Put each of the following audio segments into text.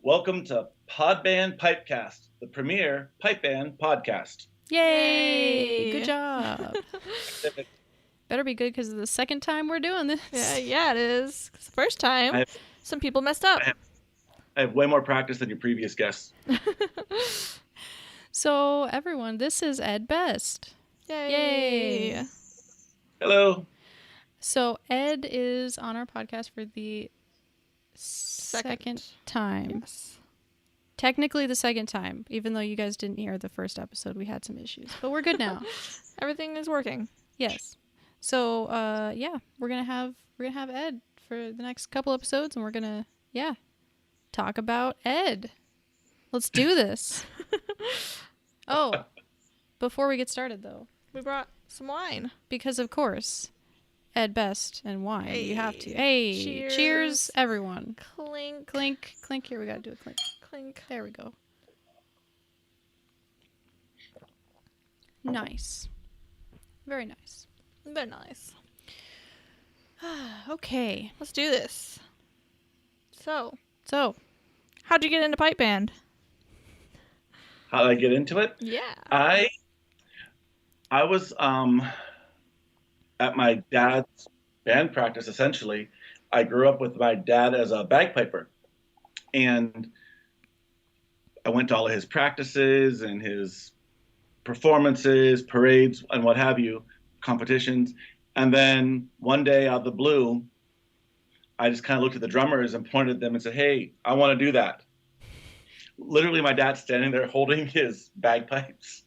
Welcome to Podband Pipecast, the premier pipe band podcast. Yay! Good job. Better be good because it's the second time we're doing this. Yeah, it is. 'Cause the first time, some people messed up. I have way more practice than your previous guests. So, everyone, this is Ed Best. Yay! Hello. So, Ed is on our podcast for the second time. Yes. Technically the second time, even though you guys didn't hear the first episode. We had some issues, but we're good now. Everything is working. Yes. So, we're gonna have Ed for the next couple episodes, and we're gonna talk about Ed. Let's do this. Oh, before we get started though, We brought some wine. because of course, Ed Best and wine. Hey. You have to. Hey, cheers everyone. Clink. Clink, clink. Here we gotta do a clink. Clink. There we go. Nice. Very nice. Very nice. Okay. Let's do this. So, So, how'd you get into pipe band? How did I get into it? Yeah. I was at my dad's band practice, essentially. I grew up with my dad as a bagpiper. And I went to all of his practices and his performances, parades, and what have you, competitions. And then one day out of the blue, I just kind of looked at the drummers and pointed at them and said, "Hey, I want to do that." Literally, my dad's standing there holding his bagpipes,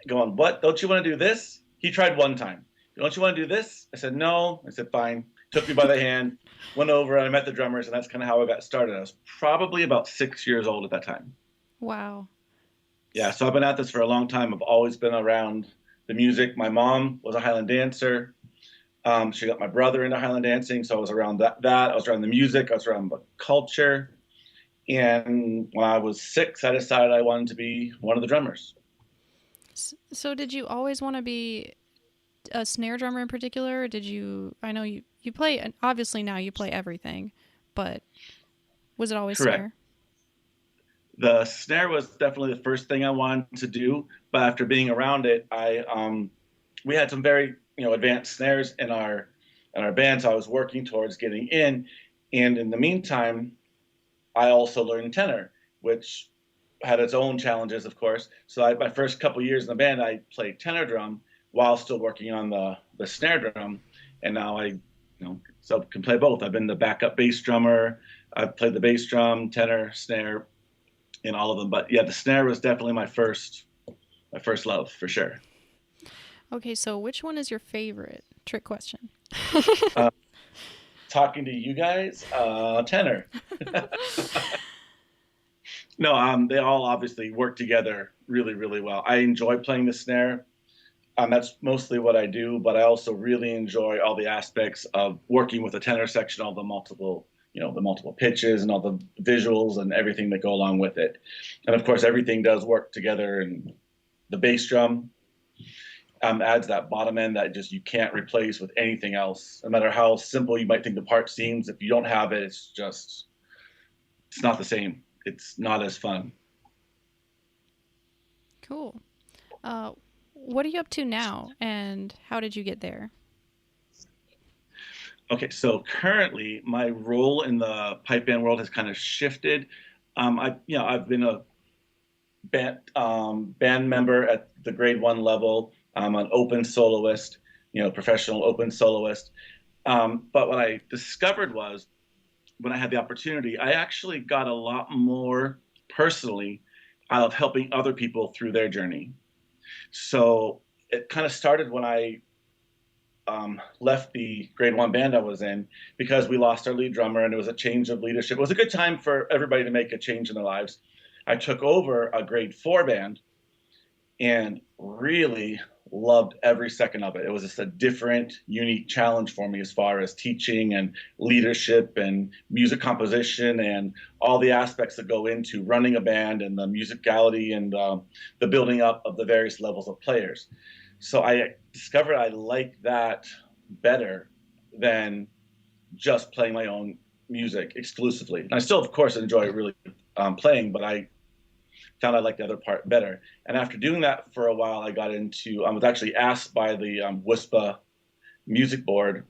going, "What? Don't you want to do this?" He tried one time. "Don't you want to do this?" I said, "No." I said, "Fine." Took me by the hand, went over, and I met the drummers, and that's kind of how I got started. I was probably about 6 years old at that time. wow. Yeah, so I've been at this for a long time. I've always been around the music. My mom was a Highland dancer. She got my brother into Highland dancing, so I was around that. I was around the music. I was around the culture. And when I was 6, I decided I wanted to be one of the drummers. So, did you always want to be a snare drummer in particular? Or did you? I know you play, and obviously now you play everything, but was it always Correct. snare? The snare was definitely the first thing I wanted to do, but after being around it, we had some very advanced snares in our band, so I was working towards getting in. And in the meantime, I also learned tenor, which had its own challenges, of course. So my first couple years in the band, I played tenor drum while still working on the snare drum, and now I can play both. I've been the backup bass drummer. I've played the bass drum, tenor, snare, in all of them. But yeah, the snare was definitely my first love for sure. Okay, so which one is your favorite? Trick question. Talking to you guys, tenor. No, they all obviously work together really, really well. I enjoy playing the snare. That's mostly what I do, but I also really enjoy all the aspects of working with the tenor section, all the multiple pitches and all the visuals and everything that go along with it. And of course, everything does work together. And the bass drum adds that bottom end that just you can't replace with anything else. No matter how simple you might think the part seems, if you don't have it, it's not the same. It's not as fun. Cool. What are you up to now, and how did you get there? Okay, so currently my role in the pipe band world has kind of shifted. I've been a band member at the grade 1 level. I'm an open soloist, professional open soloist. But what I discovered was when I had the opportunity, I actually got a lot more personally out of helping other people through their journey. So it kind of started when I left the grade 1 band I was in because we lost our lead drummer and it was a change of leadership. It was a good time for everybody to make a change in their lives. I took over a grade 4 band and really loved every second of it. It was just a different, unique challenge for me as far as teaching and leadership and music composition and all the aspects that go into running a band and the musicality and the building up of the various levels of players. So I discovered I liked that better than just playing my own music exclusively. And I still, of course, enjoy really playing, but I found I liked the other part better. And after doing that for a while, I got into, I was actually asked by the WISPA music board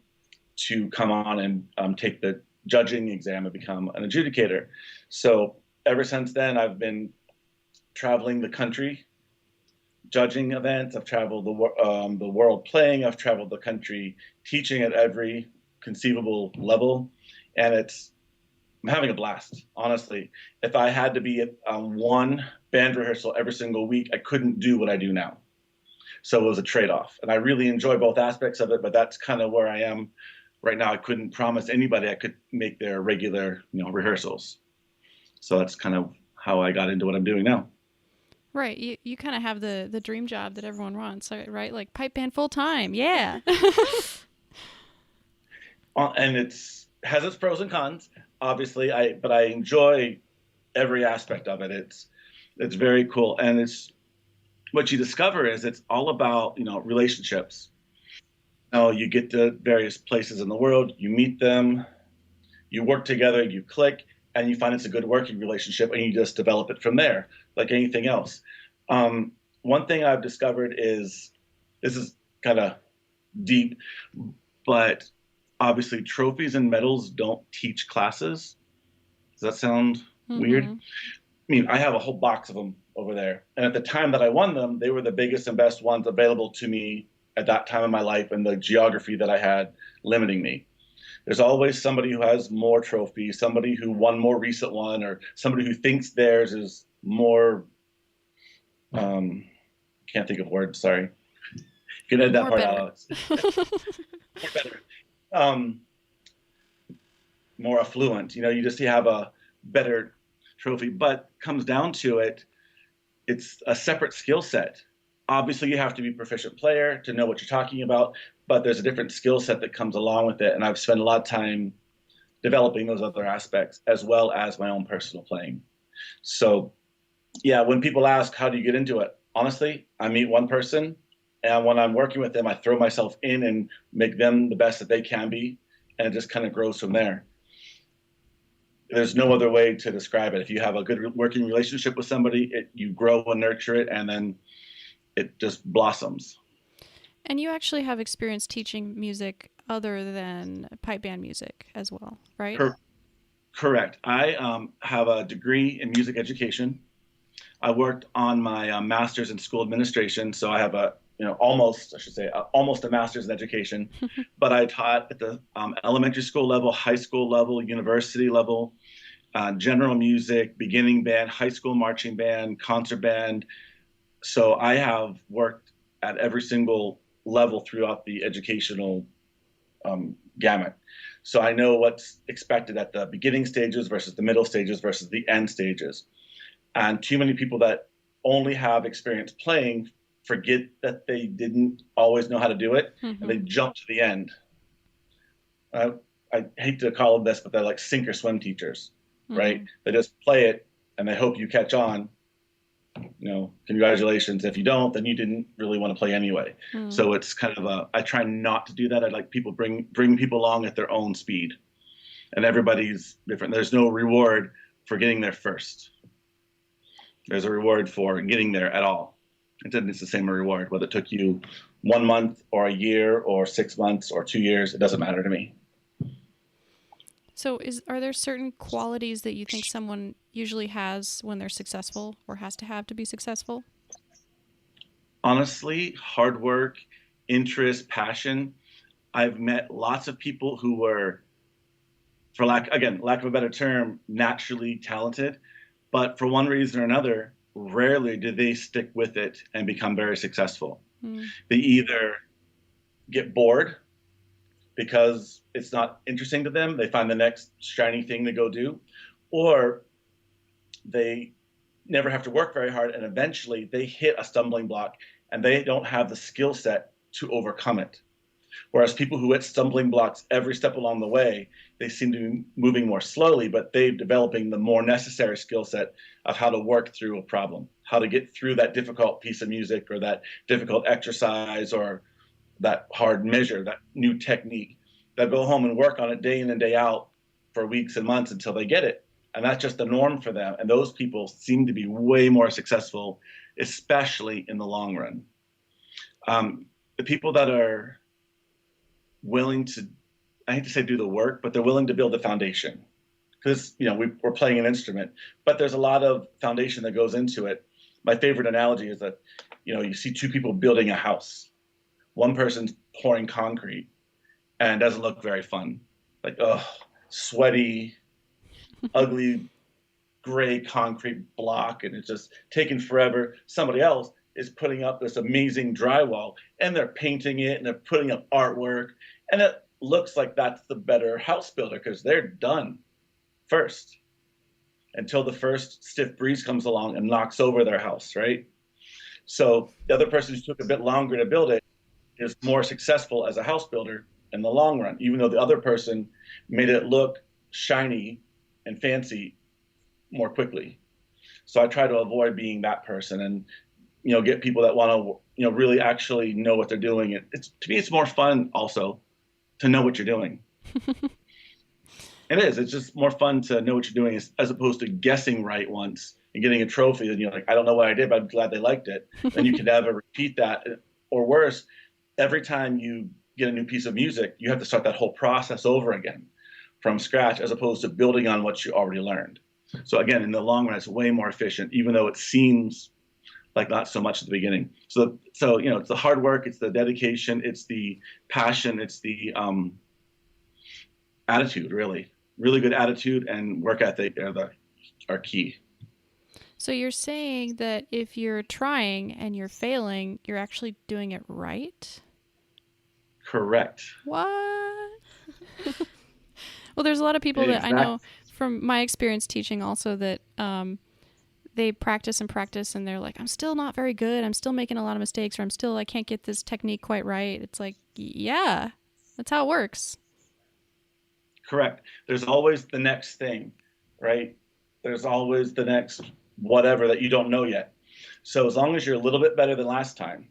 to come on and take the judging exam and become an adjudicator. So ever since then, I've been traveling the country, judging events. I've traveled the world playing. I've traveled the country teaching at every conceivable level, and I'm having a blast. Honestly, if I had to be at one band rehearsal every single week, I couldn't do what I do now. So it was a trade-off, and I really enjoy both aspects of it. But that's kind of where I am right now. I couldn't promise anybody I could make their regular, rehearsals. So that's kind of how I got into what I'm doing now. Right. You kind of have the dream job that everyone wants, right? Like pipe band full time. Yeah. And has its pros and cons, obviously. But I enjoy every aspect of it. It's very cool, and it's what you discover is it's all about relationships. You get to various places in the world, you meet them, you work together, you click, and you find it's a good working relationship, and you just develop it from there, like anything else. One thing I've discovered is this is kind of deep, but obviously trophies and medals don't teach classes. Does that sound weird? I mean, I have a whole box of them over there. And at the time that I won them, they were the biggest and best ones available to me at that time in my life, and the geography that I had limiting me. There's always somebody who has more trophies, somebody who won more recent one, or somebody who thinks theirs is more, can't think of words, sorry. You can edit that More part better. out. More better. More affluent. You just have a better trophy, but comes down to it, it's a separate skill set. Obviously, you have to be a proficient player to know what you're talking about, but there's a different skill set that comes along with it. And I've spent a lot of time developing those other aspects as well as my own personal playing. So, yeah, when people ask, how do you get into it? Honestly, I meet one person, and when I'm working with them, I throw myself in and make them the best that they can be. And it just kind of grows from there. There's no other way to describe it. If you have a good working relationship with somebody, you grow and nurture it, and then it just blossoms. And you actually have experience teaching music other than pipe band music as well, right? Correct. I have a degree in music education. I worked on my master's in school administration, so I have almost a master's in education. But I taught at the elementary school level, high school level, university level, general music, beginning band, high school marching band, concert band. So I have worked at every single level throughout the educational gamut. So I know what's expected at the beginning stages versus the middle stages versus the end stages. And too many people that only have experience playing forget that they didn't always know how to do it, and they jump to the end. I hate to call them this, but they're like sink or swim teachers, right? They just play it and they hope you catch on. Congratulations. If you don't, then you didn't really want to play anyway. So it's kind of I try not to do that. I like people bring people along at their own speed, and everybody's different. There's no reward for getting there first. There's a reward for getting there at all. It's the same reward, whether it took you 1 month or a year or 6 months or 2 years, it doesn't matter to me. So are there certain qualities that you think someone usually has when they're successful or has to have to be successful? Honestly, hard work, interest, passion. I've met lots of people who were, for lack of a better term, naturally talented, but for one reason or another, rarely do they stick with it and become very successful. They either get bored because it's not interesting to them, they find the next shiny thing to go do, or they never have to work very hard, and eventually they hit a stumbling block and they don't have the skill set to overcome it. Whereas people who hit stumbling blocks every step along the way, they seem to be moving more slowly, but they're developing the more necessary skill set of how to work through a problem, how to get through that difficult piece of music or that difficult exercise or that hard measure, that new technique. They'll go home and work on it day in and day out for weeks and months until they get it. And that's just the norm for them. And those people seem to be way more successful, especially in the long run. The people that are willing to, I hate to say do the work, but they're willing to build the foundation. Because, we're playing an instrument, but there's a lot of foundation that goes into it. My favorite analogy is that, you see two people building a house. One person's pouring concrete and it doesn't look very fun. Like, sweaty, ugly, gray concrete block, and it's just taking forever. Somebody else is putting up this amazing drywall, and they're painting it, and they're putting up artwork, and it looks like that's the better house builder because they're done first until the first stiff breeze comes along and knocks over their house, right? So the other person who took a bit longer to build it is more successful as a house builder in the long run, even though the other person made it look shiny and fancy more quickly. So I try to avoid being that person and, get people that want to, really actually know what they're doing. To me, it's more fun also to know what you're doing. It is. It's just more fun to know what you're doing as opposed to guessing right once and getting a trophy. And you're like, I don't know what I did, but I'm glad they liked it. Then you can never repeat that. Or worse, every time you get a new piece of music, you have to start that whole process over again from scratch, as opposed to building on what you already learned. So again, in the long run, it's way more efficient, even though it seems like not so much at the beginning. So it's the hard work, it's the dedication, it's the passion, it's the attitude, really. Really good attitude and work ethic are key. So you're saying that if you're trying and you're failing, you're actually doing it right? Correct. What? Well, there's a lot of people that I know from my experience teaching also that they practice and practice and they're like, I'm still not very good. I'm still making a lot of mistakes, or I can't get this technique quite right. It's like, yeah, that's how it works. Correct. There's always the next thing, right? There's always the next whatever that you don't know yet. So as long as you're a little bit better than last time,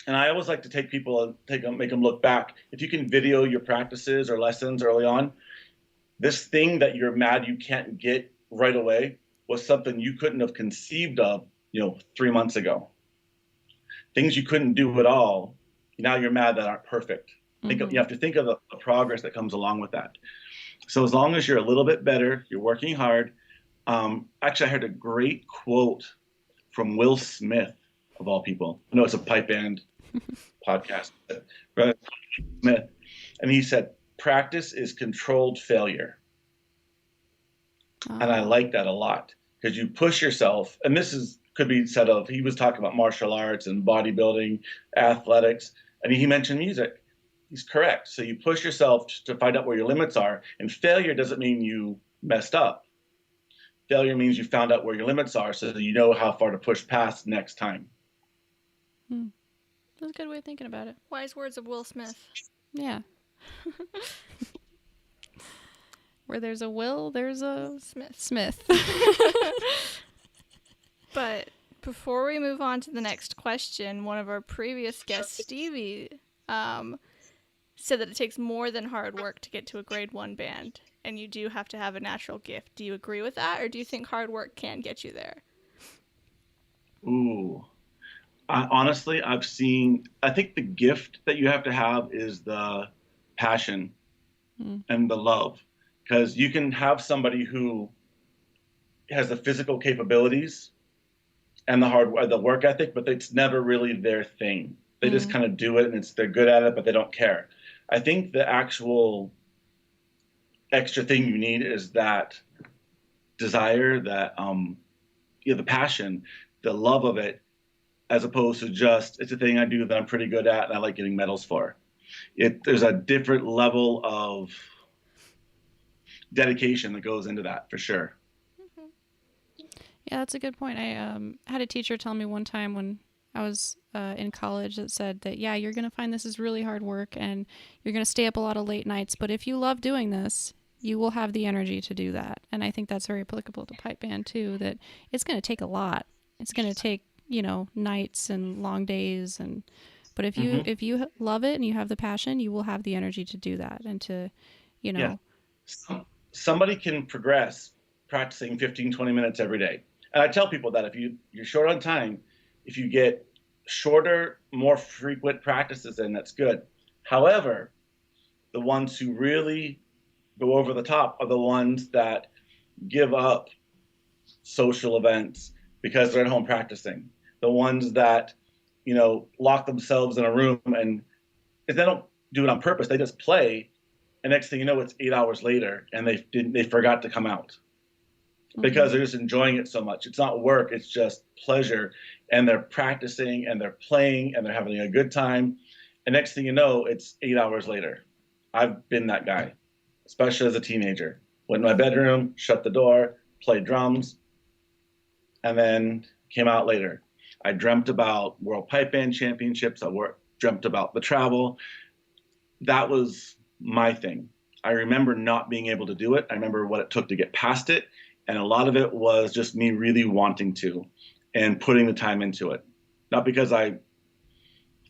and I always like to take people and make them look back. If you can video your practices or lessons early on, this thing that you're mad you can't get right away was something you couldn't have conceived of, 3 months ago. Things you couldn't do at all, now you're mad that aren't perfect. Mm-hmm. You have to think of the progress that comes along with that. So as long as you're a little bit better, you're working hard. Actually, I heard a great quote from Will Smith, of all people. I know it's a pipe band podcast, but Smith, and he said, "Practice is controlled failure." And I like that a lot because you push yourself, and could be said of, he was talking about martial arts and bodybuilding, athletics, and he mentioned music. He's correct. So you push yourself to find out where your limits are, and failure doesn't mean you messed up. Failure means you found out where your limits are so that you know how far to push past next time. That's a good way of thinking about it. Wise words of Will Smith. Yeah. Where there's a Will, there's a Smith. But before we move on to the next question, one of our previous guests, Stevie, said that it takes more than hard work to get to a grade 1 band, and you do have to have a natural gift. Do you agree with that, or do you think hard work can get you there? Ooh. Honestly, I think the gift that you have to have is the passion and the love. Because you can have somebody who has the physical capabilities and the work ethic, but it's never really their thing. They just kind of do it, and they're good at it, but they don't care. I think the actual extra thing you need is that desire, that the passion, the love of it, as opposed to just, it's a thing I do that I'm pretty good at and I like getting medals for. There's a different level of dedication that goes into that, for sure. Yeah, that's a good point. I had a teacher tell me one time when I was in college that said that, yeah, you're going to find this is really hard work and you're going to stay up a lot of late nights, but if you love doing this, you will have the energy to do that. And I think that's very applicable to pipe band too, that it's going to take a lot. It's going to take, nights and long days, but if you love it and you have the passion, you will have the energy to do that and to, Yeah. somebody can progress practicing 15, 20 minutes every day. And I tell people that if you're short on time, if you get shorter, more frequent practices in, that's good. However, the ones who really go over the top are the ones that give up social events because they're at home practicing. The ones that, lock themselves in a room, and if they don't do it on purpose, they just play, and next thing you know, it's 8 hours later, and they forgot to come out because they're just enjoying it so much. It's not work; it's just pleasure, and they're practicing and they're playing and they're having a good time, and next thing you know, it's 8 hours later. I've been that guy, especially as a teenager. Went in my bedroom, shut the door, played drums, and then came out later. I dreamt about World Pipe Band Championships. Dreamt about the travel. That was my thing. I remember not being able to do it. I remember what it took to get past it. And a lot of it was just me really wanting to and putting the time into it. Not because I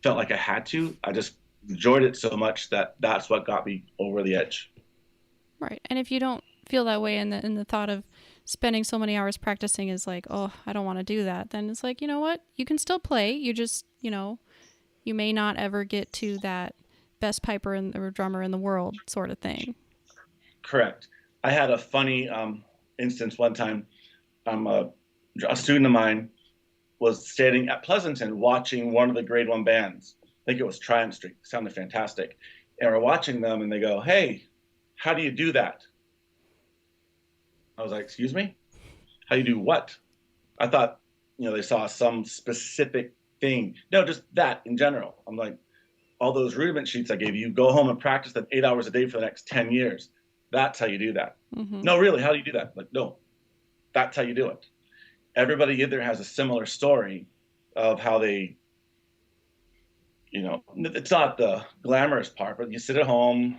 felt like I had to. I just enjoyed it so much that that's what got me over the edge. Right. And if you don't feel that way, and the thought of spending so many hours practicing is like, oh, I don't want to do that, then it's like, you know what? You can still play. You just, you may not ever get to that best piper or drummer in the world sort of thing. Correct. I had a funny instance one time. A student of mine was standing at Pleasanton watching one of the grade 1 bands. I think it was Triumph Street. It sounded fantastic. And we're watching them, and they go, "Hey, how do you do that?" I was like, "Excuse me? How do you do what?" I thought, they saw some specific thing. No, just that in general. I'm like, all those rudiment sheets I gave you, go home and practice them 8 hours a day for the next 10 years. That's how you do that. Mm-hmm. No, really, how do you do that? Like, no, that's how you do it. Everybody either has a similar story of how they, it's not the glamorous part, but you sit at home,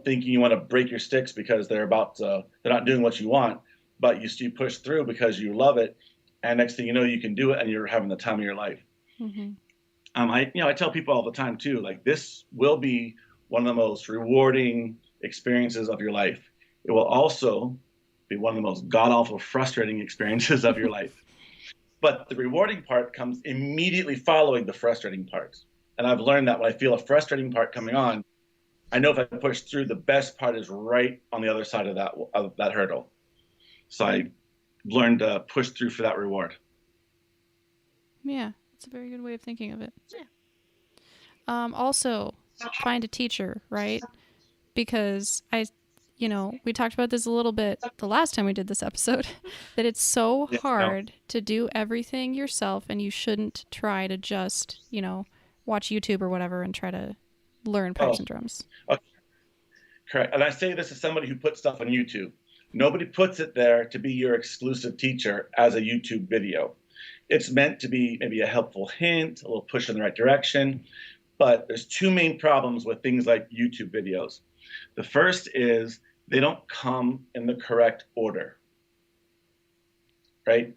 thinking you want to break your sticks because they're not doing what you want, but you push through because you love it. And next thing you know, you can do it and you're having the time of your life. Mm-hmm. I tell people all the time too, like, this will be one of the most rewarding experiences of your life. It will also be one of the most god-awful frustrating experiences of your life. But the rewarding part comes immediately following the frustrating part. And I've learned that when I feel a frustrating part coming on, I know if I push through, the best part is right on the other side of that hurdle. So I learned to push through for that reward. Yeah, it's a very good way of thinking of it. Yeah. Also, find a teacher, right? Because we talked about this a little bit the last time we did this episode, that it's so hard to do everything yourself, and you shouldn't try to just, watch YouTube or whatever and try to learn pipes and drums. Okay. Correct. And I say this as somebody who puts stuff on YouTube. Nobody puts it there to be your exclusive teacher as a YouTube video. It's meant to be maybe a helpful hint, a little push in the right direction. But there's two main problems with things like YouTube videos. The first is they don't come in the correct order, right?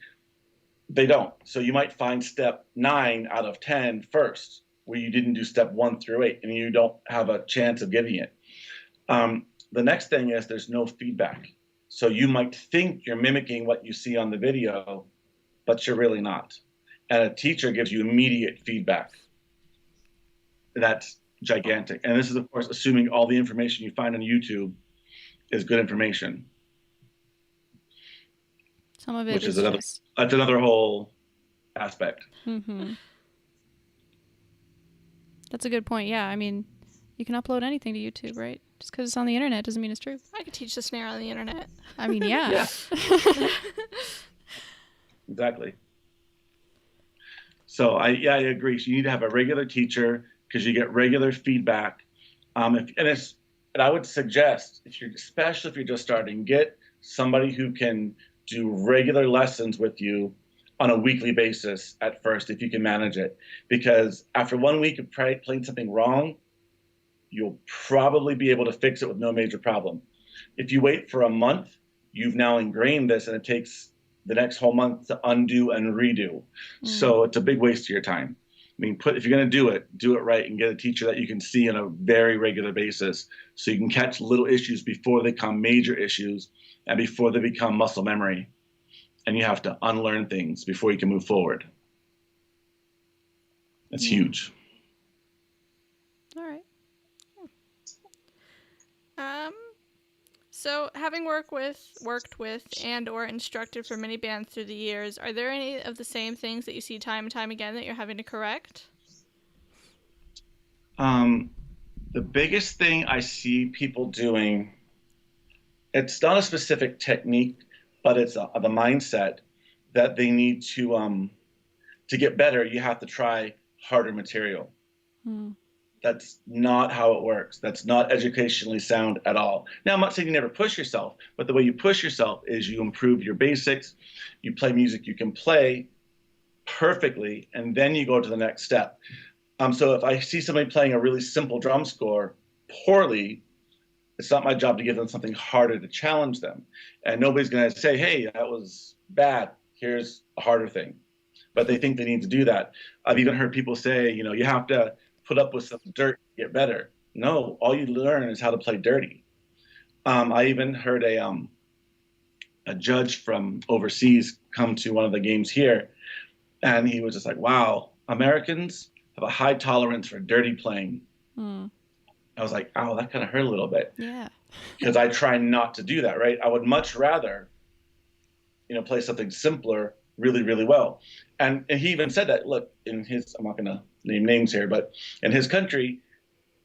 They don't. So you might find step 9 out of 10 first, where you didn't do step 1 through 8, and you don't have a chance of getting it. The next thing is there's no feedback. So you might think you're mimicking what you see on the video, but you're really not. And a teacher gives you immediate feedback. That's gigantic. And this is, of course, assuming all the information you find on YouTube is good information. Some of it which is another whole aspect. Mm-hmm. That's a good point. Yeah, I mean, you can upload anything to YouTube, right? Just because it's on the internet doesn't mean it's true. I could teach the snare on the internet. I mean, yeah. Exactly. So I agree. So you need to have a regular teacher because you get regular feedback. And I would suggest, especially if you're just starting, get somebody who can do regular lessons with you on a weekly basis at first, if you can manage it. Because after 1 week of playing something wrong, you'll probably be able to fix it with no major problem. If you wait for a month, you've now ingrained this, and it takes the next whole month to undo and redo. So it's a big waste of your time. mean, if you're going to do it right and get a teacher that you can see on a very regular basis so you can catch little issues before they become major issues and before they become muscle memory. And you have to unlearn things before you can move forward. It's huge. All right. So, having worked with, and/or instructed for many bands through the years, are there any of the same things that you see time and time again that you're having to correct? The biggest thing I see people doing, it's not a specific technique, but it's the mindset that they need to get better. You have to try harder material. That's not how it works. That's not educationally sound at all. Now, I'm not saying you never push yourself, but the way you push yourself is you improve your basics, you play music you can play perfectly, and then you go to the next step. So if I see somebody playing a really simple drum score poorly, it's not my job to give them something harder to challenge them. And nobody's going to say, hey, that was bad. Here's a harder thing. But they think they need to do that. I've even heard people say, you have to put up with some dirt to get better. No, all you learn is how to play dirty. I even heard a judge from overseas come to one of the games here, and he was just like, wow, Americans have a high tolerance for dirty playing. I was like, oh, that kind of hurt a little bit. Yeah. Because I try not to do that, right? I would much rather, play something simpler really, really well. And he even said that, look, I'm not going to name names here, but in his country,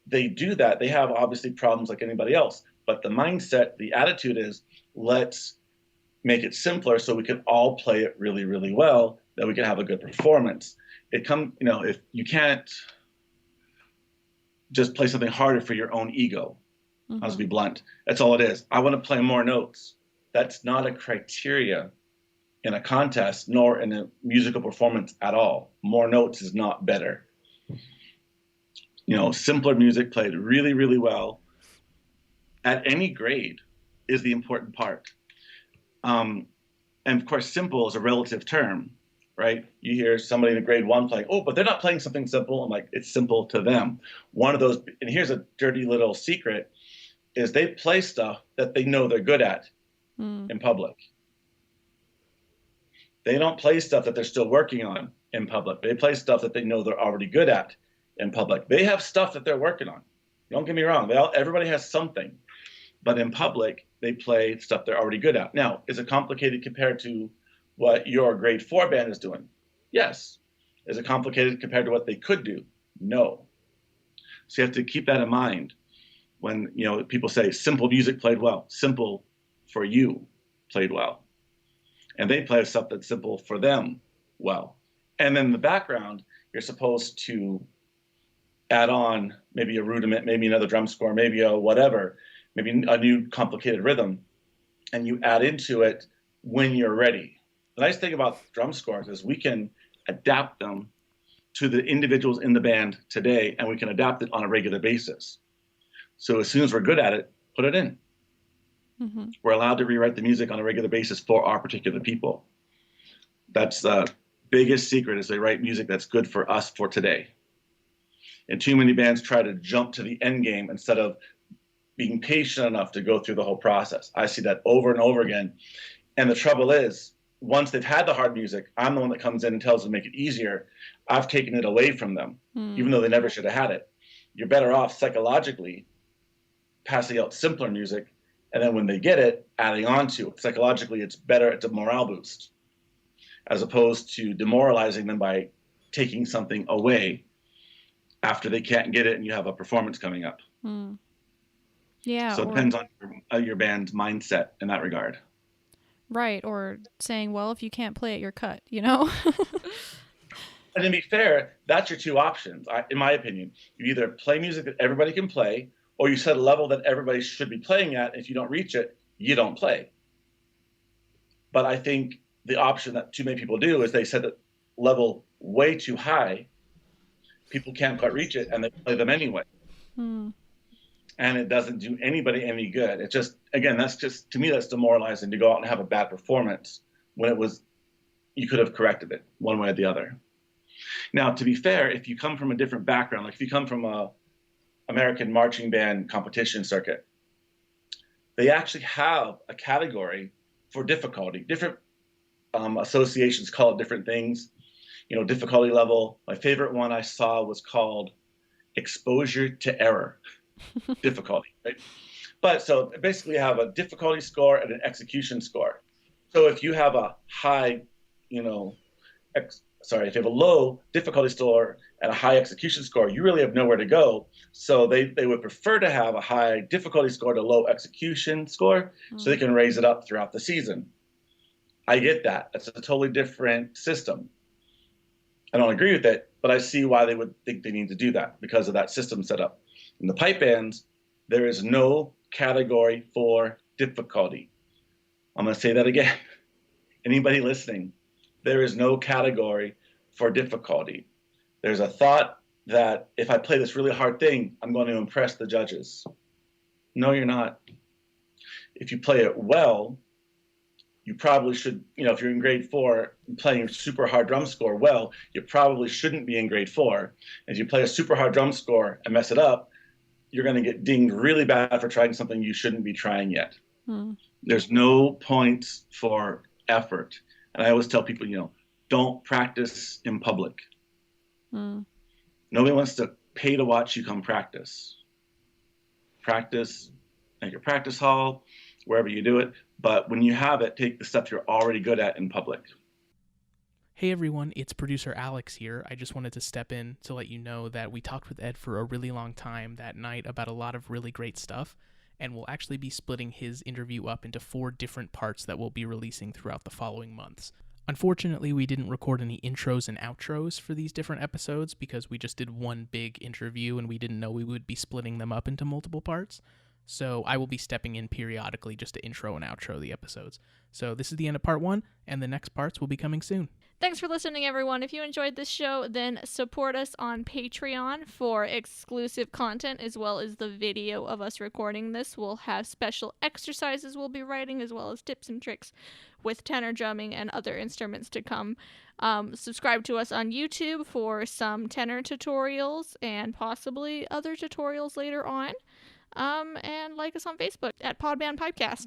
they do that. They have obviously problems like anybody else. But the mindset, the attitude is, let's make it simpler so we can all play it really, really well, that we can have a good performance. If you can't just play something harder for your own ego, I'll just be blunt. That's all it is. I want to play more notes. That's not a criteria in a contest, nor in a musical performance at all. More notes is not better. Simpler music played really, really well at any grade is the important part. And of course, simple is a relative term, right? You hear somebody in a grade 1 playing, oh, but they're not playing something simple. I'm like, it's simple to them. One of those, and here's a dirty little secret, is they play stuff that they know they're good at in public. They don't play stuff that they're still working on in public. They play stuff that they know they're already good at in public. They have stuff that they're working on. Don't get me wrong. Everybody has something. But in public, they play stuff they're already good at. Now, is it complicated compared to what your grade 4 band is doing? Yes. Is it complicated compared to what they could do? No. So you have to keep that in mind when people say simple music played well. Simple for you played well. And they play stuff that's simple for them well. And then in the background, you're supposed to add on maybe a rudiment, maybe another drum score, maybe a whatever, maybe a new complicated rhythm, and you add into it when you're ready. The nice thing about drum scores is we can adapt them to the individuals in the band today, and we can adapt it on a regular basis. So as soon as we're good at it, put it in. We're allowed to rewrite the music on a regular basis for our particular people. That's the biggest secret, is they write music that's good for us for today. And too many bands try to jump to the end game instead of being patient enough to go through the whole process. I see that over and over again. And the trouble is, once they've had the hard music, I'm the one that comes in and tells them to make it easier. I've taken it away from them, even though they never should have had it. You're better off psychologically passing out simpler music, and then when they get it, adding on to it. Psychologically, it's better. It's a morale boost, as opposed to demoralizing them by taking something away after they can't get it and you have a performance coming up. Yeah. So it depends on your band's mindset in that regard. Right. Or saying, well, if you can't play it, you're cut, And to be fair, that's your two options, in my opinion. You either play music that everybody can play, or you set a level that everybody should be playing at. If you don't reach it, you don't play. But I think the option that too many people do is they set the level way too high. People can't quite reach it, and they play them anyway. And it doesn't do anybody any good. It just, again, to me, that's demoralizing to go out and have a bad performance when you could have corrected it one way or the other. Now, to be fair, if you come from a different background, like if you come from a American marching band competition circuit, they actually have a category for difficulty. Different associations call it different things. Difficulty level. My favorite one I saw was called exposure to error difficulty, right? But so basically you have a difficulty score and an execution score. So if you have a high, if you have a low difficulty score and a high execution score, you really have nowhere to go. So they would prefer to have a high difficulty score to low execution score so they can raise it up throughout the season. I get that. That's a totally different system. I don't agree with it, but I see why they would think they need to do that because of that system setup. In the pipe bands, there is no category for difficulty. I'm going to say that again. Anybody listening, there is no category for difficulty. There's a thought that if I play this really hard thing, I'm going to impress the judges. No, you're not. If you play it well, you probably should, if you're in grade 4 playing super hard drum score well, you probably shouldn't be in grade 4. If you play a super hard drum score and mess it up, you're going to get dinged really bad for trying something you shouldn't be trying yet. There's no points for effort. And I always tell people, don't practice in public. Nobody wants to pay to watch you come practice. Practice at your practice hall, wherever you do it. But when you have it, take the stuff you're already good at in public. Hey everyone, it's producer Alex here. I just wanted to step in to let you know that we talked with Ed for a really long time that night about a lot of really great stuff, and we'll actually be splitting his interview up into 4 different parts that we'll be releasing throughout the following months. Unfortunately, we didn't record any intros and outros for these different episodes because we just did one big interview and we didn't know we would be splitting them up into multiple parts. So I will be stepping in periodically just to intro and outro the episodes. So this is the end of part 1, and the next parts will be coming soon. Thanks for listening, everyone. If you enjoyed this show, then support us on Patreon for exclusive content as well as the video of us recording this. We'll have special exercises we'll be writing as well as tips and tricks with tenor drumming and other instruments to come. Subscribe to us on YouTube for some tenor tutorials and possibly other tutorials later on. And like us on Facebook at Podband Pipecast.